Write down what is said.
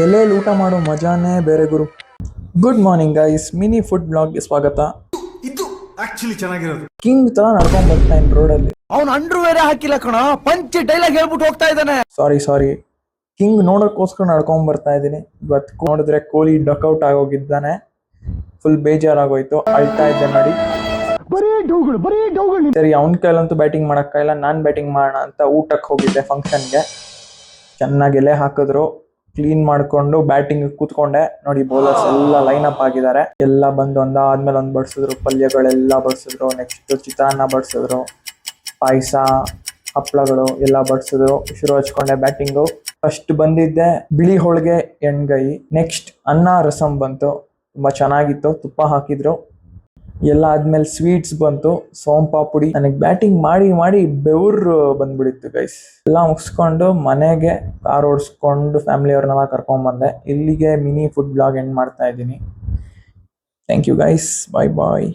ಎಲೆಯಲ್ಲಿ ಊಟ ಮಾಡೋ ಮಜಾನೇ ಬೇರೆ ಗುರು. Good morning guys, mini food ಬ್ಲಾಗ್ಗೆ ಸ್ವಾಗತ. ಇದು ಆಕ್ಚುಲಿ ಚೆನ್ನಾಗಿರೋದು. ಕಿಂಗ್ ತರ ನಡ್ಕೊಂಡ್ ಬರ್ತಾ ಇನ್ ರೋಡಲ್ಲಿ. ಅವ್ನು ಅಂಡ್ರೂ ಬೇರೆ ಹಾಕಿಲ್ಲ ಕಣ, ಪಂಚ್ ಡೈಲಾಗ್ ಹೇಳ್ಬಿಟ್ಟು ಹೋಗ್ತಾ ಇದ್ದಾನೆ. ಸಾರಿ, ಕಿಂಗ್ ನೋಡೋಕ್ಕೋಸ್ಕರ ನಡ್ಕೊಂಡ್ ಬರ್ತಾ ಇದ್ದೀನಿ. ಇವತ್ತು ನೋಡಿದ್ರೆ ಕೊಹ್ಲಿ ಡಕ್ಔಟ್ ಆಗೋಗಿದ್ದಾನೆ. ಫುಲ್ ಬೇಜಾರಾಗೋಯ್ತು, ಅಳ್ತಾ ಇದ್ದೆ ನೋಡಿ. ಸರಿ, ಅವನ ಕೈಲಂತೂ ಬ್ಯಾಟಿಂಗ್ ಮಾಡಕ್ಕಾಗಿಲ್ಲ, ನಾನ್ ಬ್ಯಾಟಿಂಗ್ ಮಾಡೋಣ ಅಂತ ಊಟಕ್ಕೆ ಹೋಗಿದ್ದೆ ಫಂಕ್ಷನ್ಗೆ. ಚೆನ್ನಾಗಿ ಎಲೆ ಹಾಕಿದ್ರು, ಕ್ಲೀನ್ ಮಾಡ್ಕೊಂಡು ಬ್ಯಾಟಿಂಗ್ ಕೂತ್ಕೊಂಡೆ. ನೋಡಿ ಬೌಲರ್ಸ್ ಎಲ್ಲ ಲೈನ್ ಅಪ್ ಆಗಿದ್ದಾರೆ. ಎಲ್ಲ ಬಂದು ಒಂದಾದ್ಮೇಲೆ ಒಂದ್ ಬಡಿಸಿದ್ರು, ಪಲ್ಯಗಳೆಲ್ಲ ಬಡಿಸಿದ್ರು, ನೆಕ್ಸ್ಟ್ ಚಿತ್ರಾನ್ನ ಬಡಿಸಿದ್ರು, ಪಾಯಸ, ಹಪ್ಪಳಗಳು ಎಲ್ಲ ಬಡಿಸಿದ್ರು. ಶುರು ಹಚ್ಕೊಂಡೆ ಬ್ಯಾಟಿಂಗು. ಫಸ್ಟ್ ಬಂದಿದ್ದೆ ಬಿಳಿ ಹೋಳಿಗೆ ಎಣ್ಗೈ. ನೆಕ್ಸ್ಟ್ ಅನ್ನ ರಸಂ ಬಂತು, ತುಂಬಾ ಚೆನ್ನಾಗಿತ್ತು, ತುಪ್ಪ ಹಾಕಿದ್ರು. ಎಲ್ಲ ಆದ್ಮೇಲೆ ಸ್ವೀಟ್ಸ್ ಬಂತು, ಸೋಂಪಾಪುಡಿ. ನನಗೆ ಬ್ಯಾಟಿಂಗ್ ಮಾಡಿ ಮಾಡಿ ಬೆವರು ಬಂದ್ಬಿಡಿತ್ತು ಗೈಸ್. ಎಲ್ಲ ಮುಗಿಸ್ಕೊಂಡು ಮನೆಗೆ ಕಾರ್ ಓಡಿಸ್ಕೊಂಡು ಫ್ಯಾಮಿಲಿಯವ್ರನ್ನೆಲ್ಲ ಕರ್ಕೊಂಡ್ ಬಂದೆ. ಇಲ್ಲಿಗೆ ಮಿನಿ ಫುಡ್ ಬ್ಲಾಗ್ ಎಂಡ್ ಮಾಡ್ತಾ ಇದ್ದೀನಿ. Thank you guys, bye bye.